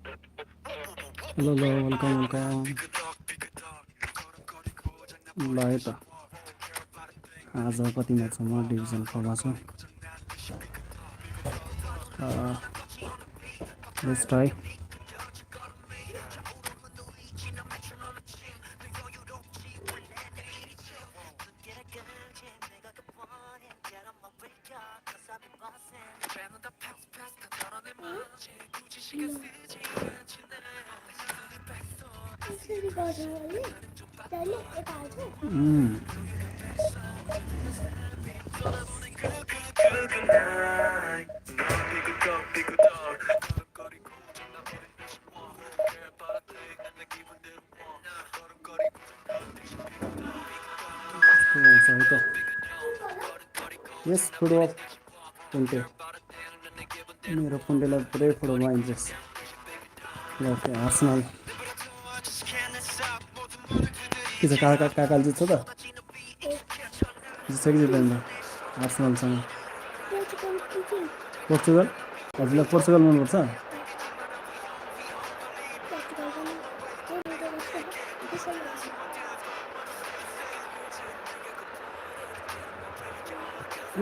Hello hello welcome welcome ल है त आज कति म्याचसम्म डिभिजन फोरमा छु लेट्स ट्राई है त यस फुटबल पुन्टे मेरो पुन्टेलाई पुरै फुटबलमा इन्ट्रेस्ट आर्सनल के छ काकाले जित्छ त जित्छ कि जित्दैन त आर्सनलसँग पोर्चुगल हजुरलाई पोर्चुगल मनपर्छ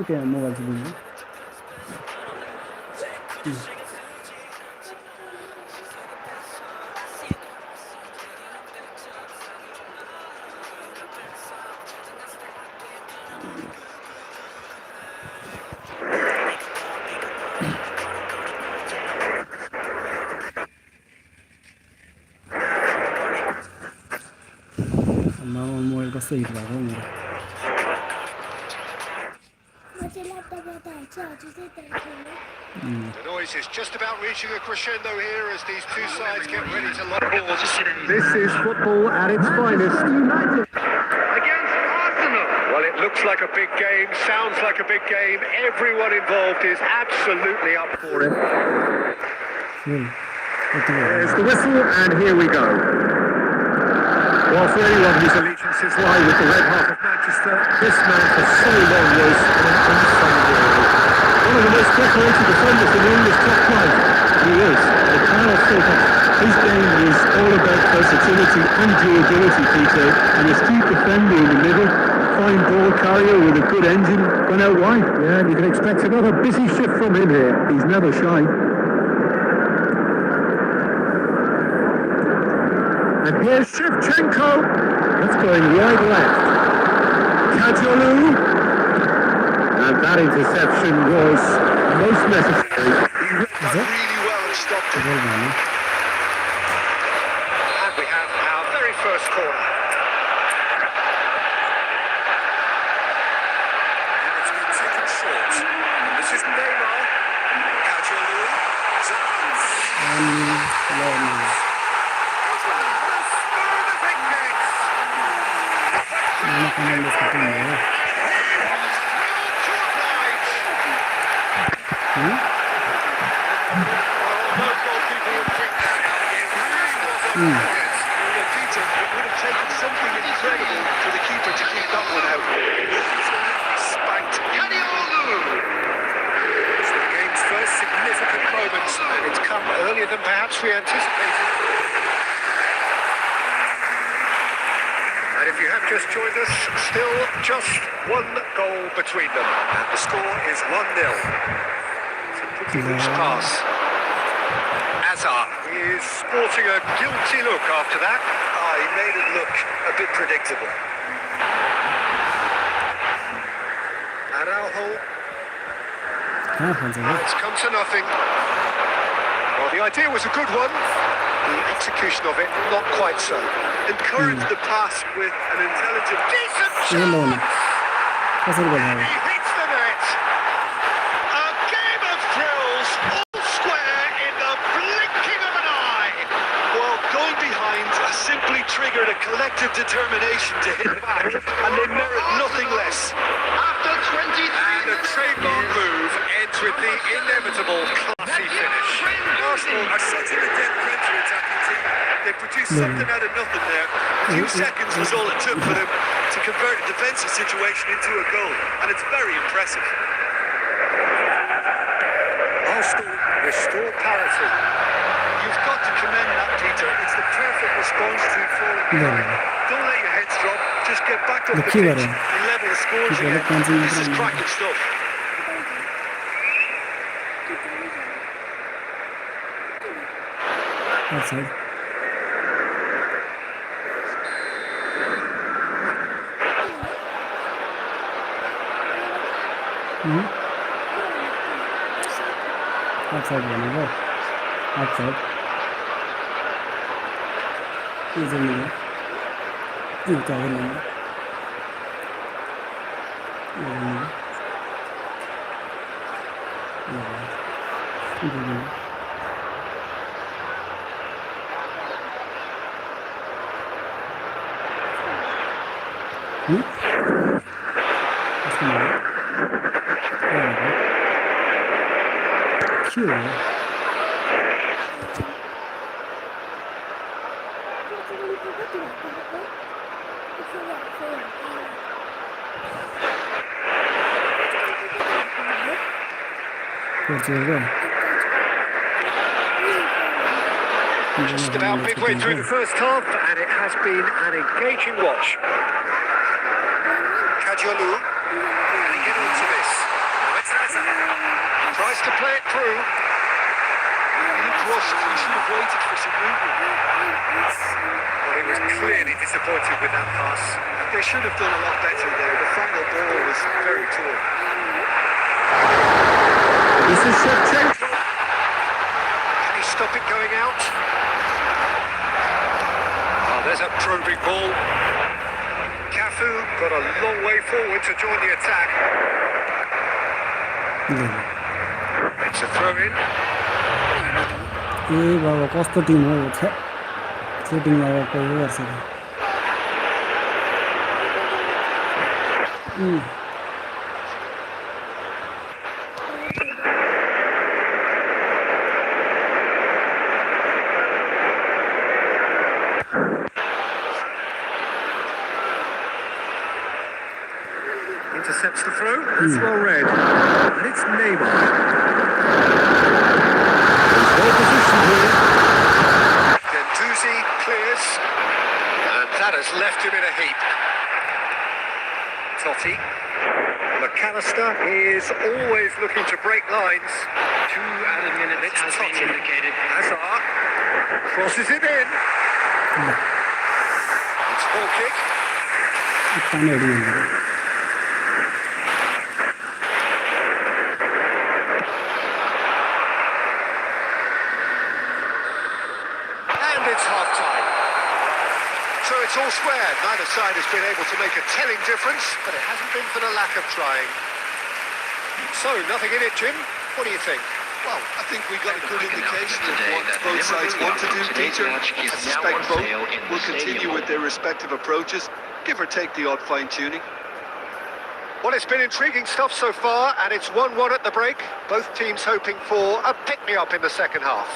त्यहाँ मोबाइल चाहिँ दिनु मोबाइल कस्तो हिट भएको मेरो The noise is just about reaching a crescendo here as these two sides get ready to lock balls. This is football at its finest. Against Arsenal. Well, it looks like a big game, sounds like a big game. Everyone involved is absolutely up for it. There's the whistle, and here we go. Well, for anyone whose allegiances lie with the red half of Manchester, this man for so long was an unsung hero. One of the most decorated defenders in the English top flight. He is. I cannot say that his game is all about versatility and durability, Peter. An astute defender in the middle, fine ball carrier with a good engine, went out wide. Yeah, and you can expect another busy shift from him here. He's never shy. And here's Shevchenko. That's going wide left. Kajolu. And that interception was most necessary. He read that really well and stopped it. And we have our very first corner. And it's been taken short. And this is Neymar. Kajolu. Earlier than perhaps we anticipated. And if you have just joined us, still just one goal between them. And the score is 1-0. It's a pretty loose pass. Azar is sporting a guilty look after that. He made it look a bit predictable. Araujo. It's come to nothing. Well, the idea was a good one. The execution of it, not quite so. Encouraged the pass with an intelligent, decent chance. He hits the net. A game of thrills, all square in the blinking of an eye. Well, going behind simply triggered a collective determination to hit back, and they merit nothing less. After 23 and a trademark move ends with the inevitable classy finish. Arsenal are such an adept counter-attacking team. They produced something out of nothing there. A few seconds was all it took for them to convert a defensive situation into a goal, and it's very impressive. Arsenal restore parity. You've got to commend that, Peter. It's the perfect response to falling behind. Don't let your heads drop. Just get back up the pitch and level the scores again. This is cracking stuff. Outside. Outside one over. Outside. Easily. You can win. Sure. Just about midway through the first half, and it has been an engaging watch. Kajolu, can he get onto this? Tries to play it through. He looked rushed. He should have waited for some movement. Well, he was clearly disappointed with that pass. They should have done a lot better there. The final ball was very tall. This is Shevchenko. Can he stop it going out? Oh, there's a probing ball. Cafu got a long way forward to join the attack. It's a throw-in. ए बाबा कस्तो Tim हो त्यो टिममा अब कोही गर्छ Intercepts the throw. That's well read. And it's Neymar. Well positioned here. Gendouzi clears. And that has left him in a heap. Totti. McAllister is always looking to break lines. 2 added minutes has been indicated. Hazard crosses it in. It's ball kick. It's half-time. So it's all square. Neither side has been able to make a telling difference, but it hasn't been for the lack of trying. So, nothing in it, Jim. What do you think? Well, I think we got a good indication of what both sides want to do, Peter. I suspect both will continue with their respective approaches, give or take the odd fine-tuning. Well, it's been intriguing stuff so far, and it's 1-1 at the break. Both teams hoping for a pick-me-up in the second half.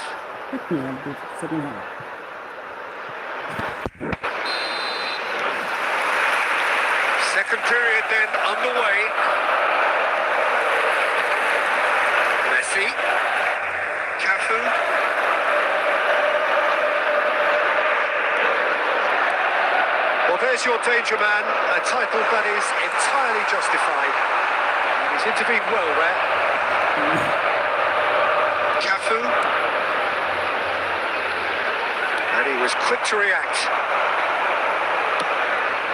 Second period then underway. Messi. Cafu. Well, there's your danger man, a title that is entirely justified. He's intervened well there. Cafu. And he was quick to react.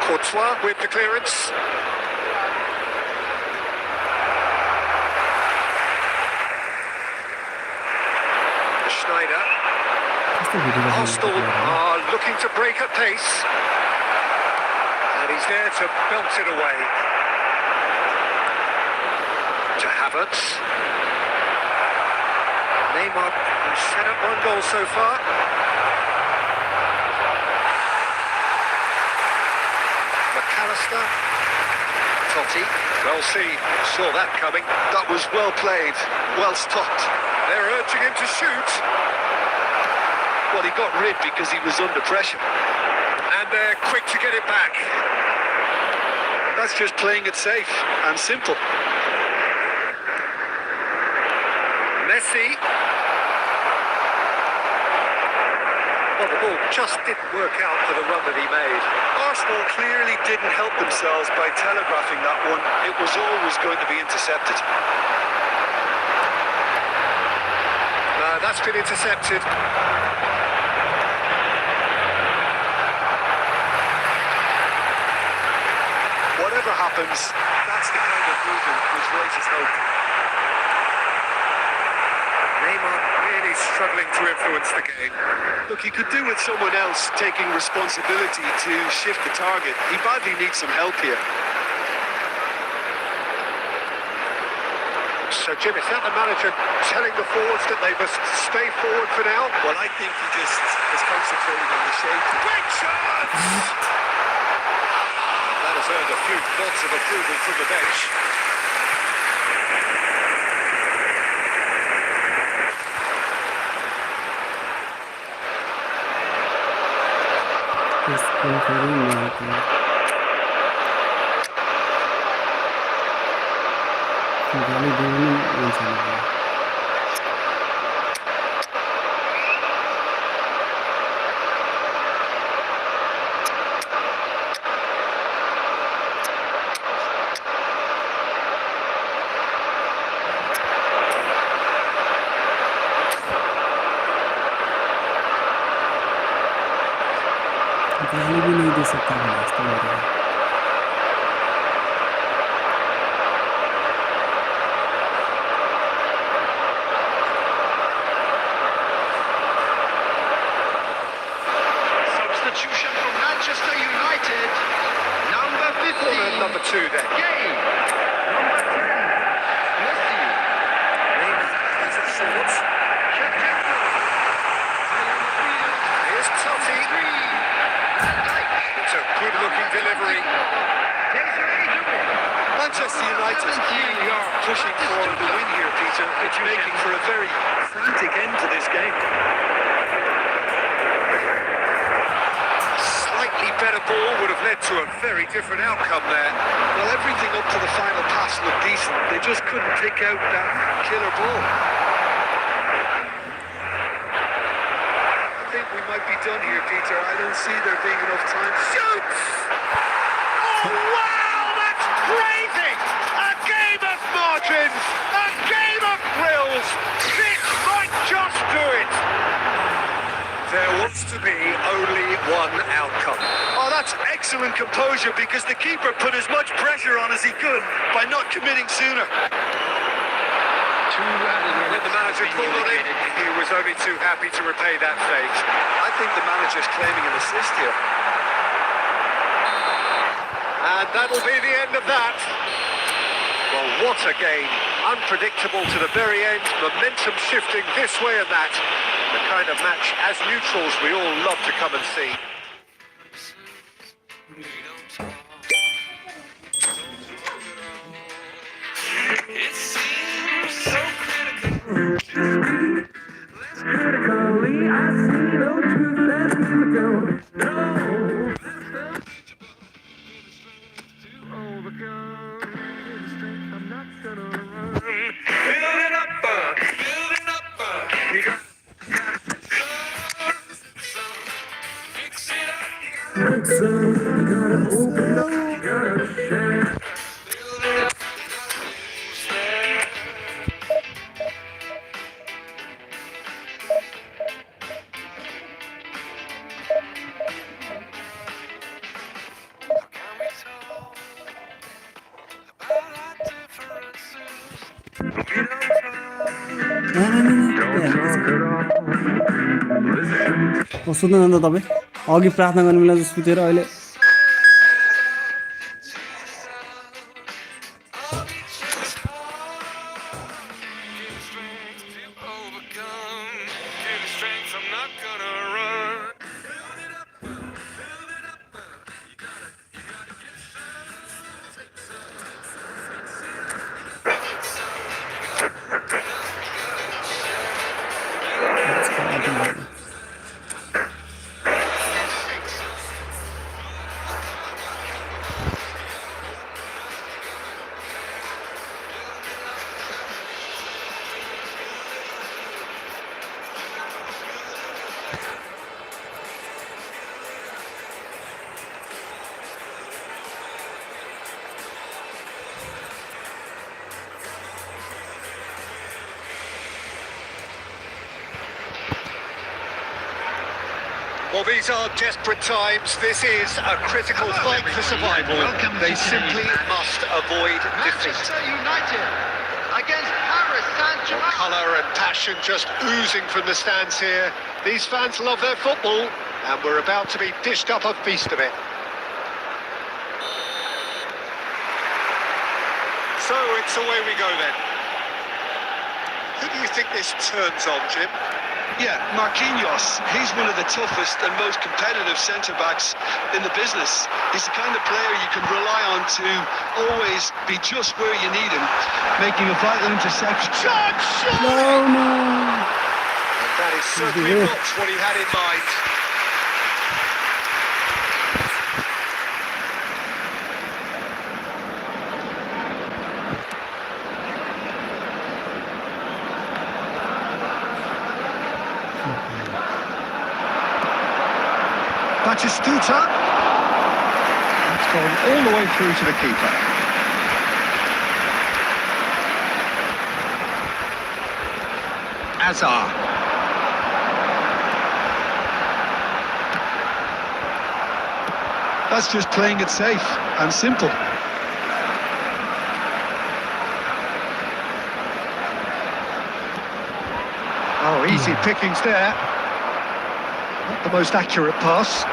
Courtois with the clearance. Schneider. Arsenal are looking to break at pace. And he's there to belt it away. To Havertz. Neymar has set up one goal so far. McAllister. Totti. Well seen. Saw that coming. That was well played, well stopped. They're urging him to shoot. Well, he got rid because he was under pressure. And they're quick to get it back. That's just playing it safe and simple. Messi. the ball just didn't work out for the run that he made. Arsenal clearly didn't help themselves by telegraphing that one. It was always going to be intercepted. That's been intercepted. Whatever happens, that's the kind of movement which raises hope. Neymar really struggling to influence the game. Look, he could do with someone else taking responsibility to shift the target. He badly needs some help here. So, Jim, is that the manager telling the forwards that they must stay forward for now? Well, I think he just is concentrating on the shape. Great chance! That has earned a few nods of approval from the bench. गाली भी नहीं दे सकता है वास्तव में Substitution from Manchester United. Number 15. Number 2 then. Game. Number 10. Messi. Neymar plays it short. Here's Totti. It's a good-looking delivery. Manchester United really are pushing for the win here, Peter. It's making for a very frantic end to this game. Slightly better ball would have led to a very different outcome there. Well, everything up to the final pass looked decent. They just couldn't pick out that killer ball. I think we might be done here, Peter. I don't see there being enough time. Shoots! Oh, wow! That's crazy! A game of margins! A game of thrills! This might just do it! There wants to be only one outcome. Oh, that's excellent composure because the keeper put as much pressure on as he could by not committing sooner. When the manager called on him, he was only too happy to repay that fate. I think the manager's claiming an assist here. And that'll be the end of that. Well, what a game. Unpredictable to the very end. Momentum shifting this way and that. The kind of match, as neutrals, we all love to come and see. It seems so critical. I see no truth that we don't know. To overcome the strength, I'm not gonna run. Building up, we got fix it up. So we gotta open up, we gotta share. Building up. सुन्नु न तपाईँ अघि प्रार्थना गर्ने बेला जस्तो सुतेर अहिले Well, these are desperate times. This is a critical fight for survival. They simply must avoid defeat. Manchester United against Paris Saint-Germain. Colour and passion just oozing from the stands here. These fans love their football, and we're about to be dished up a feast of it. So it's away we go then. Who do you think this turns on, Jim? Yeah, Marquinhos. He's one of the toughest and most competitive centre-backs in the business. He's the kind of player you can rely on to always be just where you need him, making a vital interception. No, no. And that is certainly Yeah. not what he had in mind. Batistuta. It's gone all the way through to the keeper. Azar. That's just playing it safe and simple. Oh, easy pickings there. Not the most accurate pass.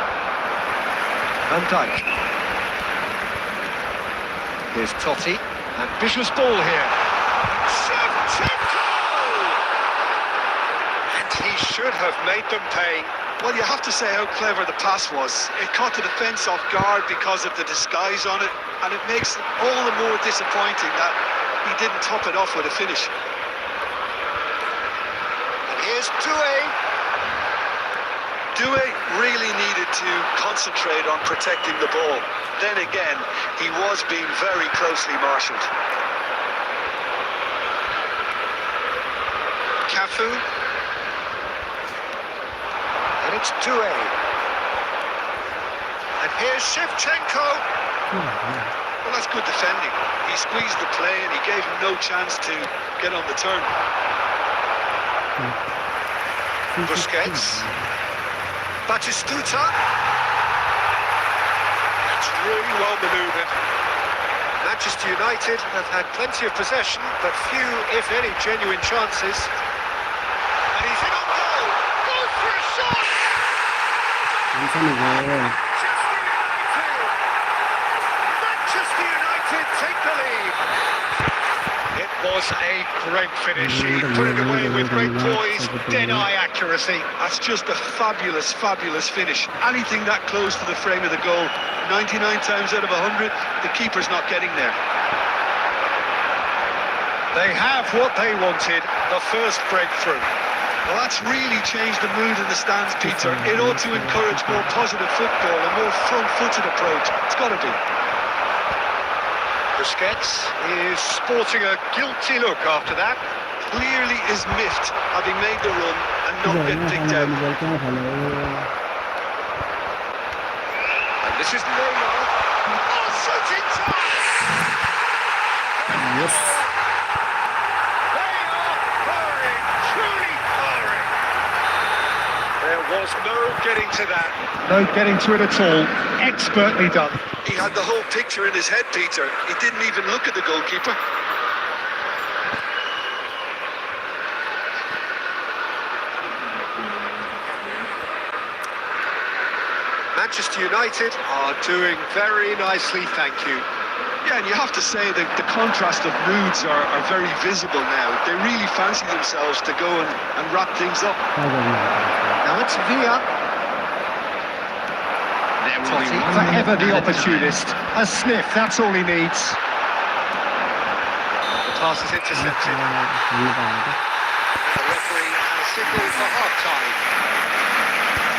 Van Dijk. Here's Totti. Ambitious ball here. Shevchenko! And he should have made them pay. Well, you have to say how clever the pass was. It caught the defence off guard because of the disguise on it, and it makes it all the more disappointing that he didn't top it off with a finish. And here's Doué. Doué really needed to concentrate on protecting the ball. Then again, he was being very closely marshalled. Cafu. And it's Doué. And here's Shevchenko. Well, that's good defending. He squeezed the play and he gave him no chance to get on the turn. Busquets. Batistuta. That's really well manoeuvred. Manchester United have had plenty of possession, but few, if any, genuine chances. And he's in on goal. Goes for a shot. Manchester United take the lead. It was a great finish. He put it away with great poise, dead-eye accuracy. That's just a fabulous, fabulous finish. Anything that close to the frame of the goal, 99 times out of 100, the keeper's not getting there. They have what they wanted, the first breakthrough. Well, that's really changed the mood in the stands, Peter. It ought to encourage more positive football, a more front-footed approach. It's got to be. Busquets is sporting a guilty look after that. Clearly is miffed, having made the run and not been picked out. And this is Neymar. Oh, shooting chance! Yes. They are firing, truly firing. There was no getting to that. No getting to it at all. Expertly done. He had the whole picture in his head, Peter. He didn't even look at the goalkeeper. Manchester United are doing very nicely, thank you. Yeah, and you have to say that the contrast of moods are very visible now. They really fancy themselves to go and wrap things up. Now it's Villa. Totti, forever the opportunist. A sniff, that's all he needs. The pass is intercepted. The referee has signalled for half-time.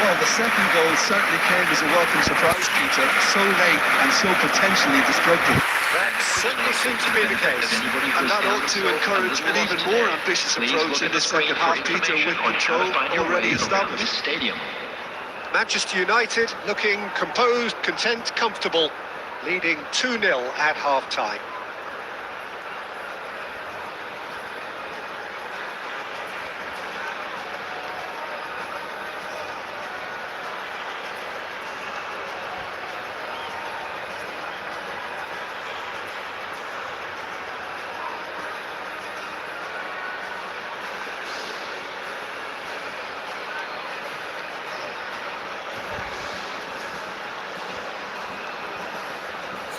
Well, the second goal certainly came as a welcome surprise, Peter. So late and so potentially destructive. That certainly seems to be the case. And that ought to encourage an even more ambitious approach in the second half, Peter, with control already established. Manchester United looking composed, content, comfortable, leading 2-0 at half-time.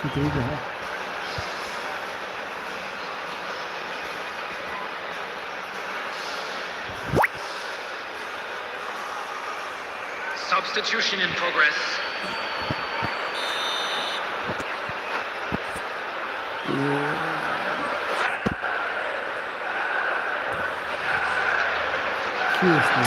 सिधै गयो Substitution in progress. के यस्तो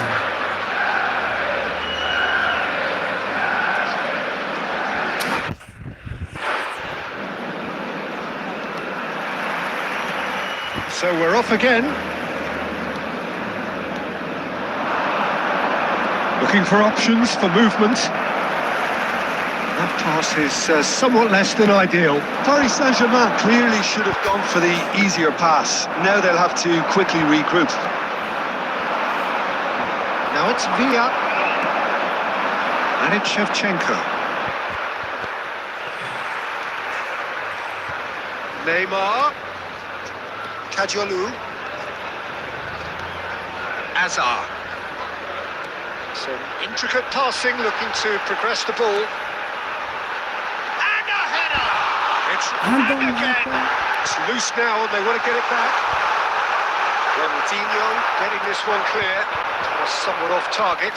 So we're off again. Looking for options for movement. That pass is somewhat less than ideal. Paris Saint-Germain clearly should have gone for the easier pass. Now they'll have to quickly regroup. Now it's Villa. And it's Shevchenko. Neymar. Kajolu. Azar. Some intricate passing, looking to progress the ball. And a header! It's back again. It's loose now, and they want to get it back. Ronaldinho getting this one clear. Somewhat off target.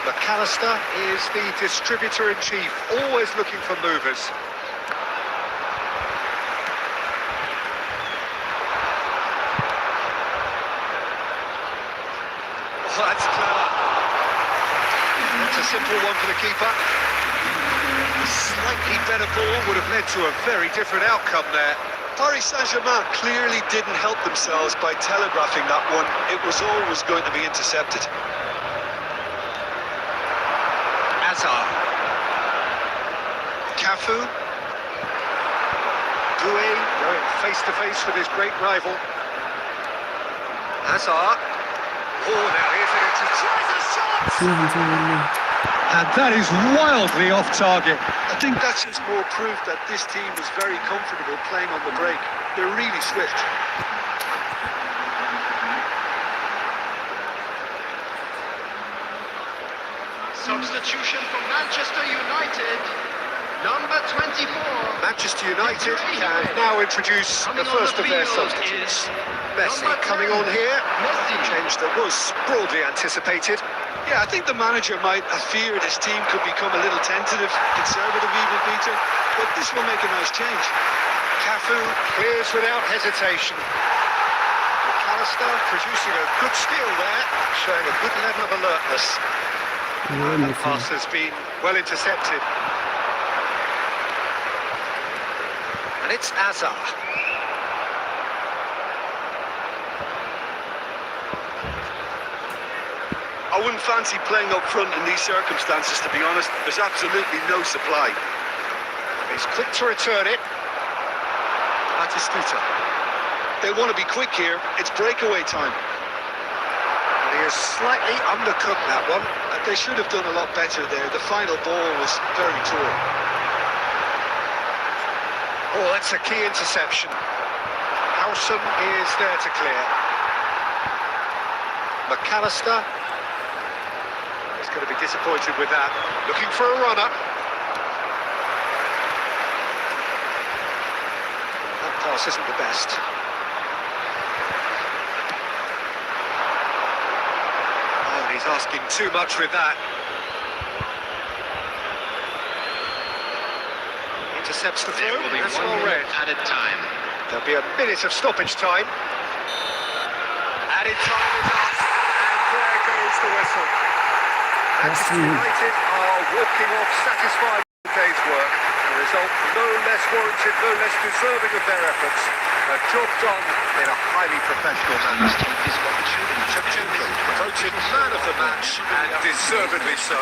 McAllister is the distributor-in-chief, always looking for movers. Oh, that's clever. That's a simple one for the keeper. A slightly better ball would have led to a very different outcome there. Paris Saint-Germain clearly didn't help themselves by telegraphing that one. It was always going to be intercepted. Azar. Cafu. Doué going face-to-face with his great rival. Azar. Oh, now here's it. He tries a shot! के हुन्छ यसले And that is wildly off target. I think that's just more proof that this team was very comfortable playing on the break. They're really swift. Substitution for Manchester United. Number 24. Manchester United can now introduce the first of their substitutes. Messi coming on here. Change that was broadly anticipated. Yeah, I think the manager might have feared his team could become a little tentative, conservative even, Peter, but this will make a nice change. Cafu clears without hesitation. McAllister producing a good steal there, showing a good level of alertness. That pass has been well intercepted. And it's Azar. I wouldn't fancy playing up front in these circumstances, to be honest. There's absolutely no supply. He's quick to return it. Batistuta. They want to be quick here. It's breakaway time. And he has slightly undercooked that one. They should have done a lot better there. The final ball was very poor. Oh, that's a key interception. Howson is there to clear. McAllister is going to be disappointed with that. Looking for a runner. That pass isn't the best. Oh, he's asking too much with that. Intercepts the throw, that's well read. Added time. There'll be a minute of stoppage time. Added time is up, and there goes the whistle. Manchester United are walking off satisfied with the day's work. The result no less warranted, no less deserving of their efforts. A job done in a highly professional manner. Shevchenko voted man of the match, and deservedly so.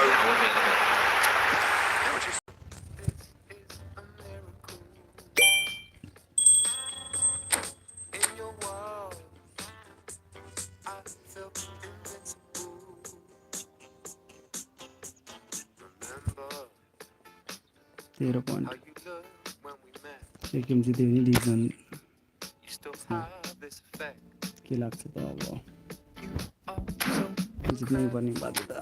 तेह्र point game जित्यो भने division के लाग्छ त अब जित्नै पर्ने बाध्यता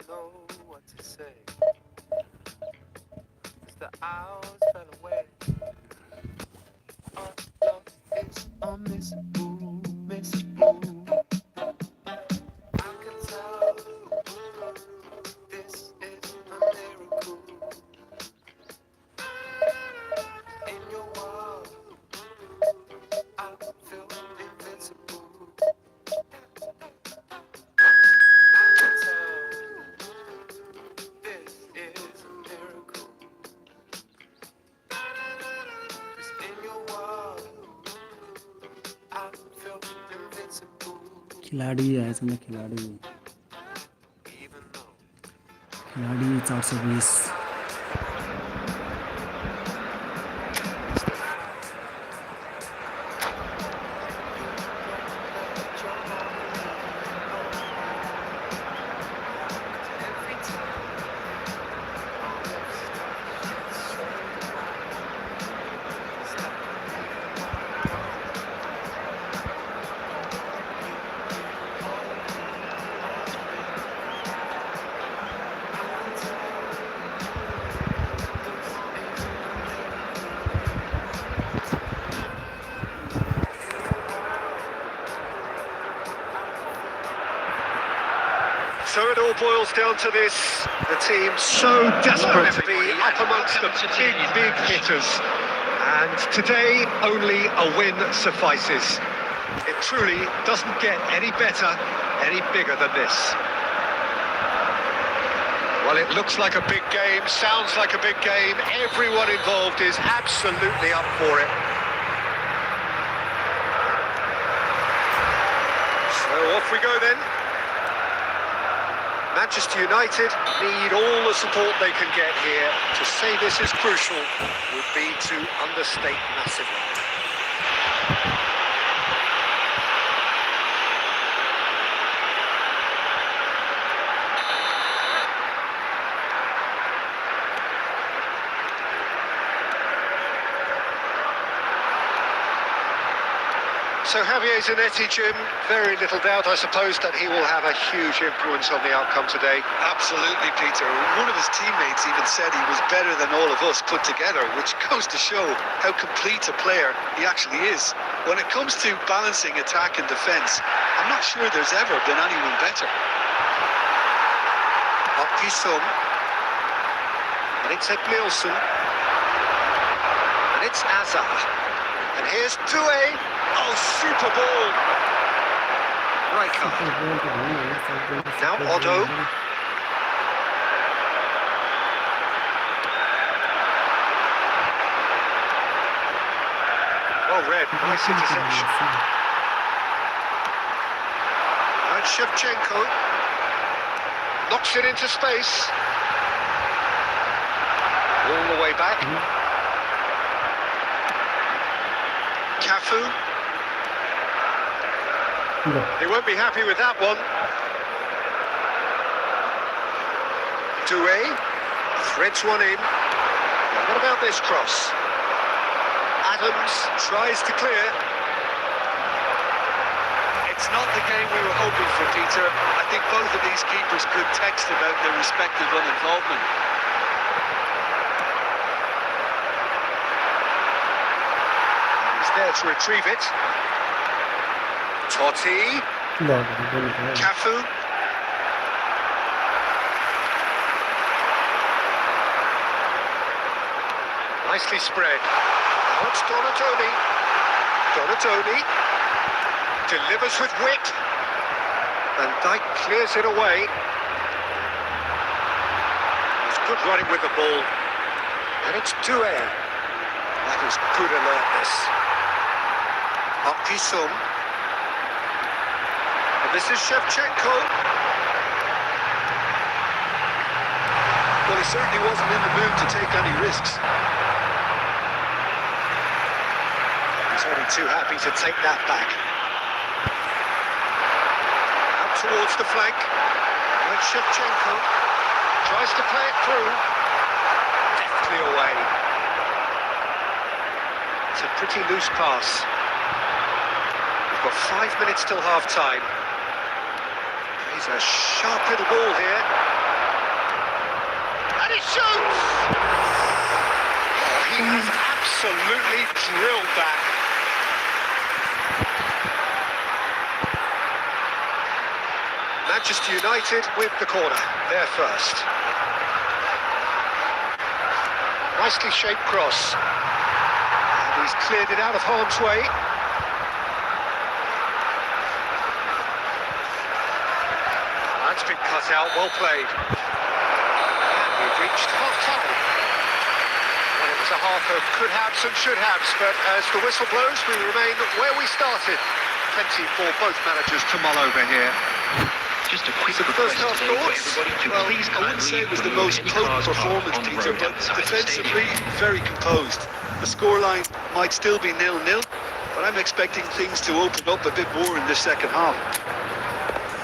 know what to say. 'Cause the hours fell away. Our love is unmissable, missable. I can tell this is a miracle. In your world, I feel invincible. I can tell this is a miracle. 'Cause in your world, I feel invincible. खिलाडी आएछ नि खिलाडी Even though Khiladi 420 every time our lips touch, it's so right. Stop. So it all boils down to this. The team so desperate to be up amongst the big hitters. And today, only a win suffices. It truly doesn't get any better, any bigger than this. Well, it looks like a big game, sounds like a big game. Everyone involved is absolutely up for it. So off we go then. Manchester United need all the support they can get here. To say this is crucial would be to understate massively. So Javier Zanetti, Jim, very little doubt, I suppose, that he will have a huge influence on the outcome today. Absolutely, Peter. One of his teammates even said he was better than all of us put together, which goes to show how complete a player he actually is. When it comes to balancing attack and defence, I'm not sure there's ever been anyone better. Sum. And it's Edmilson. And it's Azar. And here's Doué. Oh, super ball. Rijkaard. Now Otto. Well read, nice interception. And Shevchenko knocks it into space. All the way back. Cafu. He won't be happy with that one. Doué threads one in. Now, what about this cross? Adams tries to clear. It's not the game we were hoping for, Peter. I think both of these keepers could text about their respective uninvolvement. He's there to retrieve it. Totti. Cafu. Nicely spread. Now it's Donatoni. Donatoni delivers with wit. Van Dijk clears it away. He's good running with the ball. And it's Doué. That is good alertness. Sum. And this is Shevchenko. Well, he certainly wasn't in the mood to take any risks. He's only too happy to take that back. Out towards the flank. And Shevchenko tries to play it through. Deftly away. It's a pretty loose pass. We've got 5 minutes till half-time. He's a sharp little ball here. he shoots! Oh, he has absolutely drilled that. Manchester United with the corner, there first. Nicely shaped cross. And he's cleared it out of harm's way. That's been cut out, well played. And we've reached half-time. Well, it was a half of could-haves and should-haves, but as the whistle blows, we remain where we started. Plenty for both managers to mull over here. Just a quick So the first half request today thoughts? for everybody to Well, please I wouldn't say it was the kindly most remove any potent cars performance, parked on the Peter, road but outside the defensively, stadium. very composed. The scoreline might still be 0-0, but I'm expecting things to open up a bit more in the second half.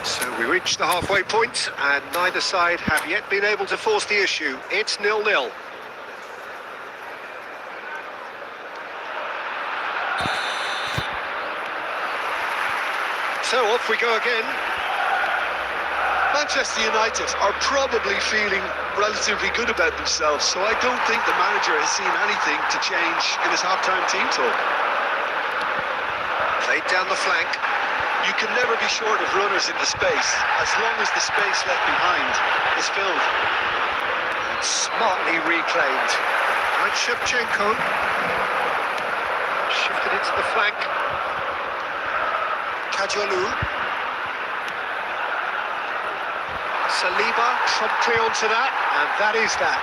So we reached the halfway point, and neither side have yet been able to force the issue. It's 0-0. So off we go again. Manchester United are probably feeling relatively good about themselves, so I don't think the manager has seen anything to change in his half-time team talk. Played down the flank. You can never be short of runners in the space, as long as the space left behind is filled. Smartly reclaimed. Right, Shevchenko. Shifted into the flank. Kajolu. Saliba promptly onto that, and that is that.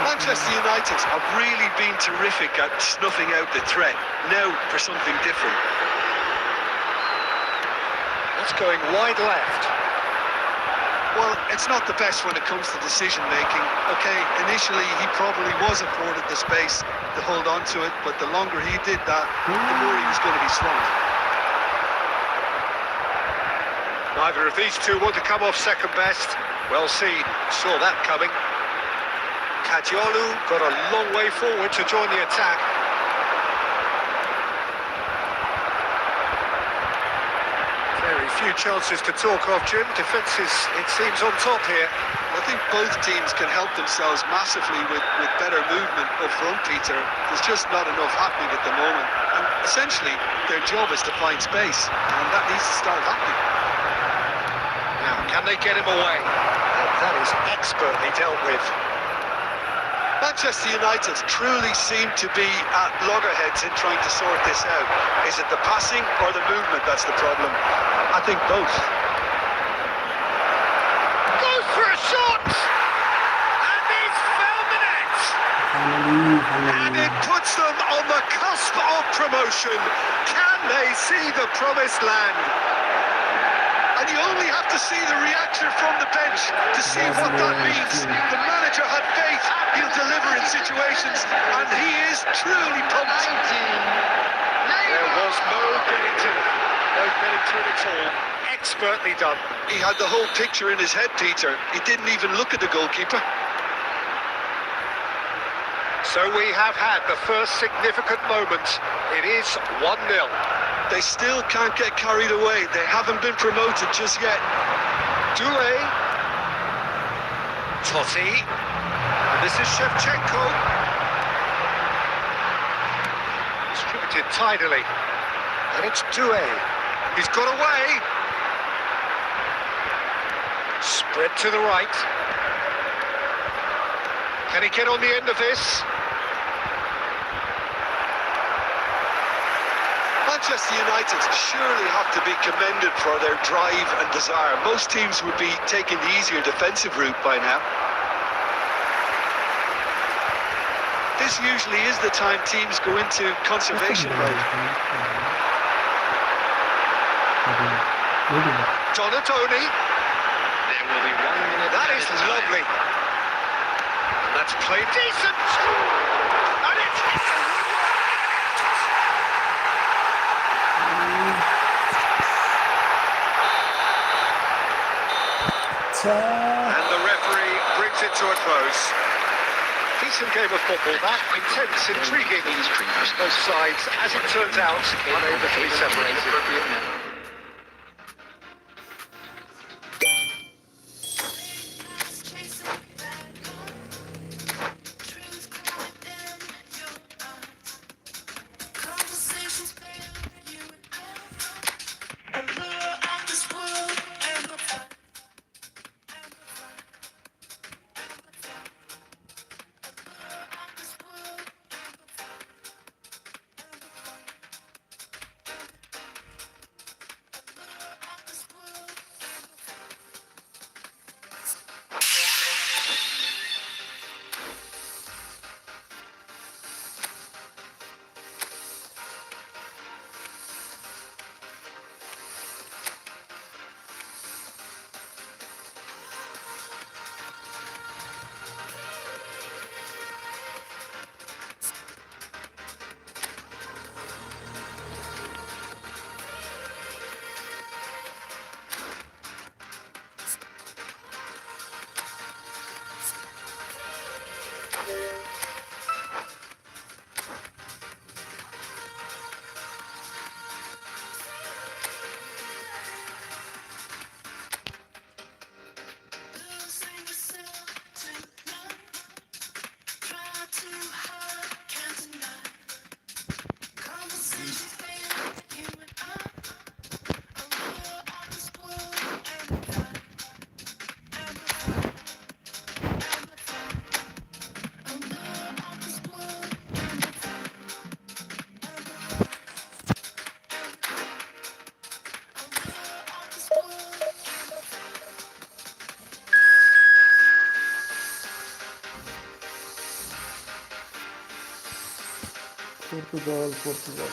Manchester United have really been terrific at snuffing out the threat. Now for something different. That's going wide left. Well, it's not the best when it comes to decision making. Okay, initially he probably was afforded the space to hold on to it, but the longer he did that, the more he was going to be swamped. Neither of these two want to come off second best. Well seen, saw that coming. Kajolu got a long way forward to join the attack. Very few chances to talk of, Jim. Defence is, it seems, on top here. I think both teams can help themselves massively with better movement up front, Peter. There's just not enough happening at the moment. And essentially, their job is to find space, and that needs to start happening. Now, can they get him away? And that is expertly dealt with. Manchester United truly seem to be at loggerheads in trying to sort this out. Is it the passing or the movement that's the problem? I think both. Goes for a shot! And he's found the net! And it puts them on the cusp of promotion. Can they see the promised land? And you only have to see the reaction from the bench to see what that means. The manager had faith he'll deliver in situations, and he is truly pumped. There was no getting to it. No getting to it at all. Expertly done. He had the whole picture in his head, Peter. He didn't even look at the goalkeeper. So we have had the first significant moment. It is 1-0. They still can't get carried away. They haven't been promoted just yet. Doué. Totti. And this is Shevchenko. Distributed tidily. And it's Doué. He's got away. Spread to the right. Can he get on the end of this? Manchester United surely have to be commended for their drive and desire. Most teams would be taking the easier defensive route by now. This usually is the time teams go into conservation mode. Donatoni. There will be 1 minute. That is lovely. And that's played decent. And it's hit the woodwork. And the referee brings it to a close. Decent game of football, that. Intense, intriguing. Both sides, as it turns out, unable to be separated. Portugal.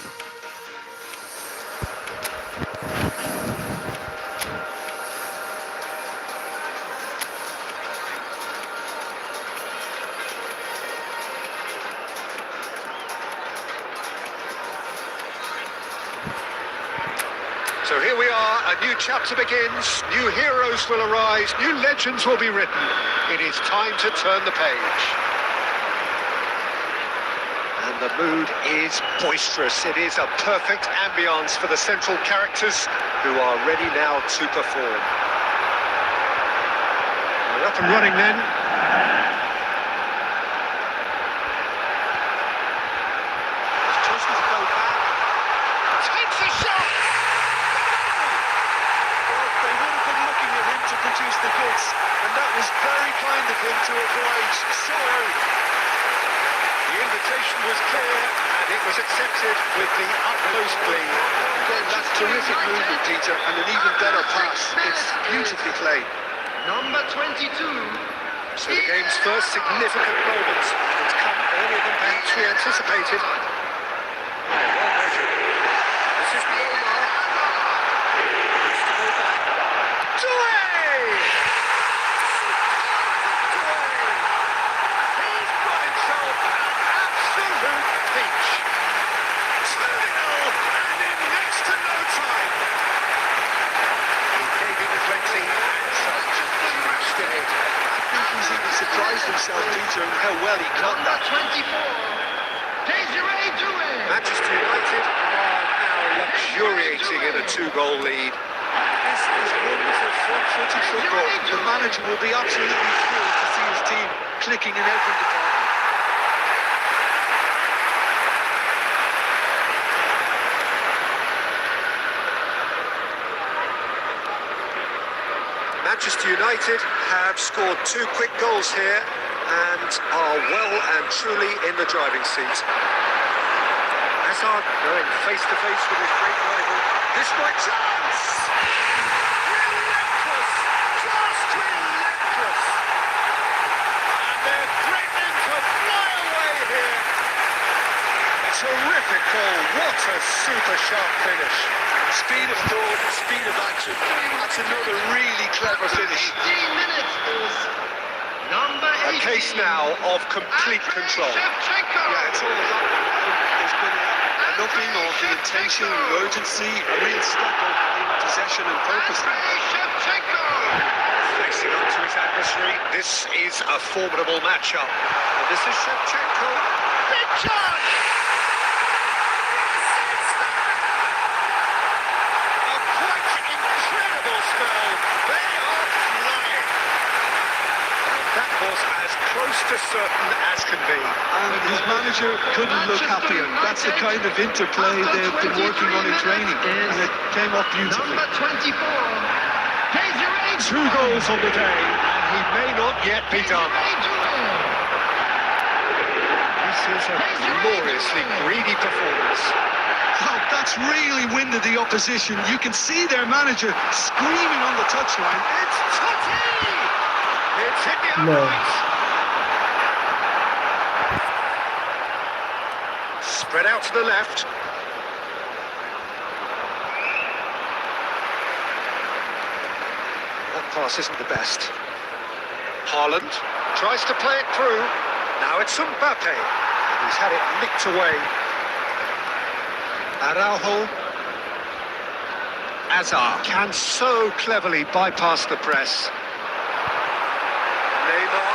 So here we are, a new chapter begins, new heroes will arise, new legends will be written. It is time to turn the page. And the mood is boisterous. It is a perfect ambience for the central characters who are ready now to perform. We're up and running then. Chosen to go back. Takes a shot! Well, they would have been looking at him to produce the goods, and that was very kind of him to oblige so early. The invitation was clear, and it was accepted with the utmost glee. Again, that's terrific movement, Peter, and an even better pass. It's beautifully played. Number 22. So the game's first significant moment has come earlier than perhaps we anticipated. Well measured. This is the Omar. Needs to go back. He's got himself an absolute peach. 2-0 and in next to no time. He gave him plenty and just smashed it in. I think he's even surprised himself, Peter, and how well he caught that. 24. Desiree Doué. Manchester United are now luxuriating in a 2-goal lead. This is wonderful front-footed football. The manager will be absolutely thrilled to see his team clicking in every department. Manchester United have scored 2 quick goals here and are well and truly in the driving seat. Hazard going face to face with his great rival. This might chance! Relentless! Just relentless! And they're threatening to fly away here. Terrific goal. What a super sharp finish. Speed of thought, speed of action. That's another really clever finish. 15 minutes is number 18. A case now of complete control. Shevchenko. Yeah, it's all that one. There's been an upping of the intention, the urgency, a real step up in possession and purpose. Shevchenko. Facing up to his his adversary. This is a formidable matchup. And this is Shevchenko. Big chance! A quite incredible spell. They are flying. That was as close to certain as can be. And his manager couldn't look happier. That's the kind of interplay they've been working on in training, and it came off beautifully. Number 24, Desiree 2 goals on the day, and he may not yet be done. This is a gloriously greedy performance. Oh, that's really winded the opposition. You can see their manager screaming on the touchline. It's Totti! It's hit the No. uprights. Spread out to the left. That pass isn't the best. Haaland tries to play it through. Now it's Mbappe. And he's had it nicked away. Araujo. Azar can so cleverly bypass the press. Neymar.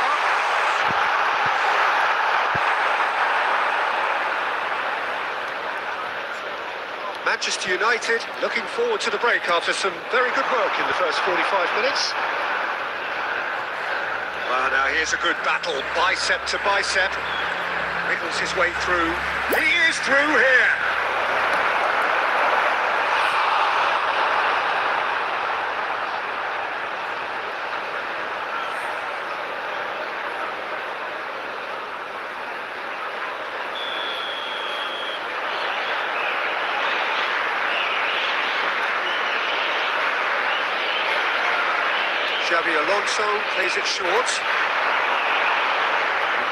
Manchester United looking forward to the break after some very good work in the first 45 minutes. Well, now here's a good battle, bicep to bicep. Wiggles his way through. He is through here. Xabi Alonso plays it short.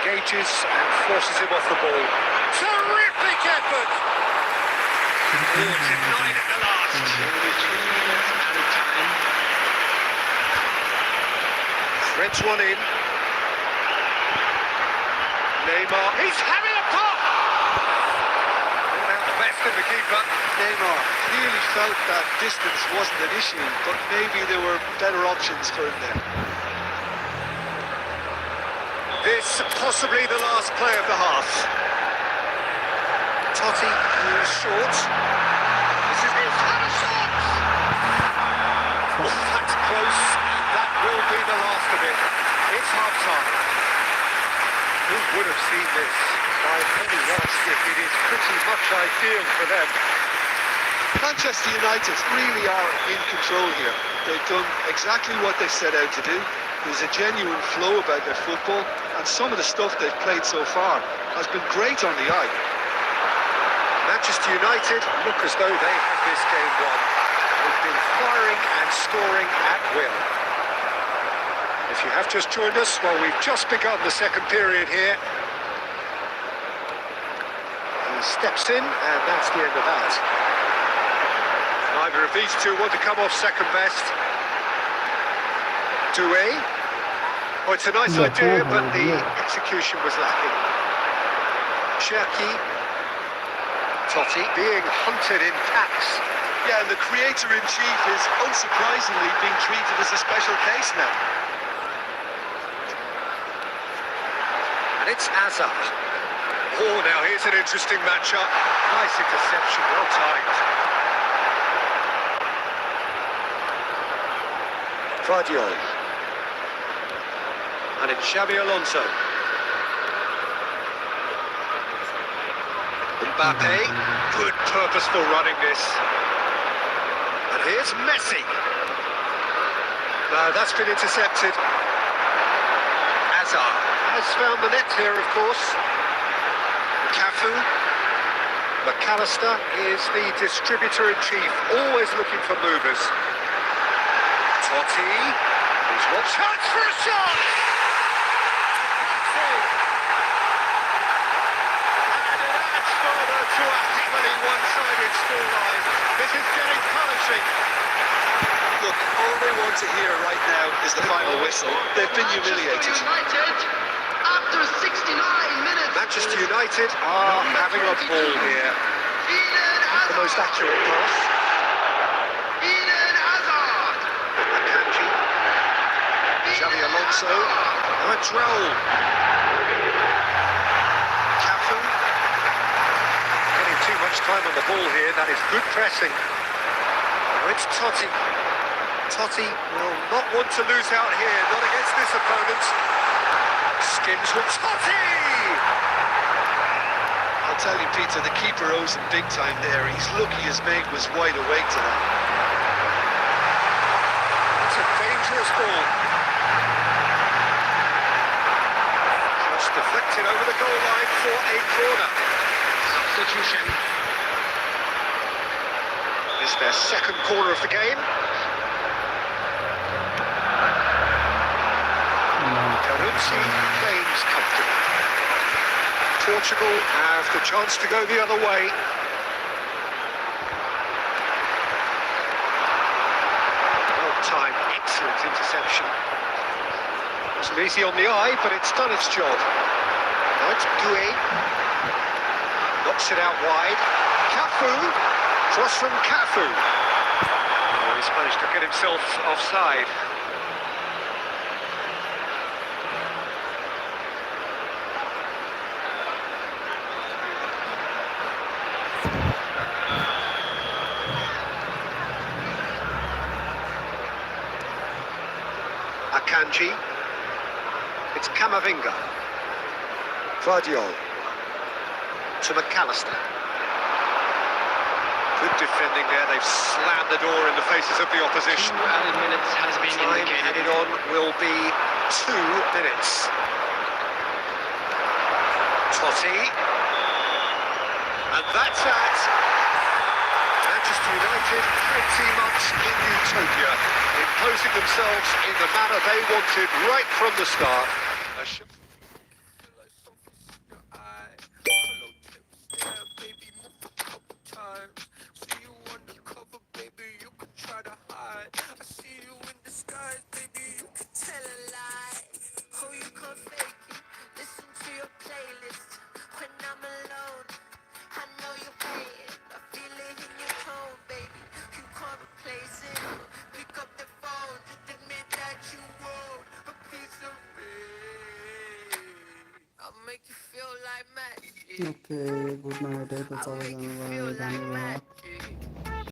Engages and forces him off the ball. Terrific effort! Oh, denied at the last. Threads one in. Neymar, he's having a pop! Brought out the best in the keeper. Neymar clearly felt that distance wasn't an issue, but maybe there were better options for him there. This possibly the last play of the half. Totti is short. This is his shot! That's close, and that will be the last of it. It's half-time. Who would have seen this? By any yardstick, it is pretty much ideal for them. Manchester United really are in control here. They've done exactly what they set out to do. There's a genuine flow about their football, and some of the stuff they've played so far has been great on the eye. Manchester United look as though they have this game won. They've been firing and scoring at will. If you have just joined us, well, we've just begun the second period here. He steps in, and that's the end of that. Neither of these two want to come off second best. Doué. Oh, it's a nice idea, but the execution was lacking. Cherki. Totti being hunted in packs. Yeah, and the creator-in-chief is unsurprisingly being treated as a special case now. And it's Azar. Oh, now here's an interesting matchup. Nice interception, well timed. Guardiola. And it's Xabi Alonso. Mbappe, good purposeful running this. And here's Messi. No, that's been intercepted. Azar has found the net here, of course. Cafu. McAllister is the distributor-in-chief, always looking for movers. Totti. He's one chance for a shot! And it adds further to a heavily one-sided scoreline. This is getting punishing. Look, all they want to hear right now is the final whistle. They've been humiliated. United, after 69 minutes. Manchester United are having a ball here. The most accurate pass. Xavi Alonso. Now it's Raul. Cafu. Getting too much time on the ball here. That is good pressing. Now it's Totti. Totti will not want to lose out here, not against this opponent. Skims with Totti! I'll tell you, Peter, the keeper owes him big time there. He's lucky his mate was wide awake to that. It's a dangerous ball. Just deflected over the goal line for a corner. Substitution. It's their second corner of the game. Carucci claims comfortable. Portugal have the chance to go the other way. Well-timed, excellent interception. Wasn't easy on the eye, but it's done its job. Now it's Doué. Knocks it out wide. Cafu. Cross from Cafu. Oh, he's managed to get himself offside. Akanji. It's Camavinga. Vardiol. To McAllister. Good defending there. They've slammed the door in the faces of the opposition. 2 added minutes has been Time indicated. added on will be 2 minutes. Totti. And that's at Manchester United pretty much in utopia, imposing themselves in the manner they wanted right from the start. Okay good night है तो चलो धन्यवाद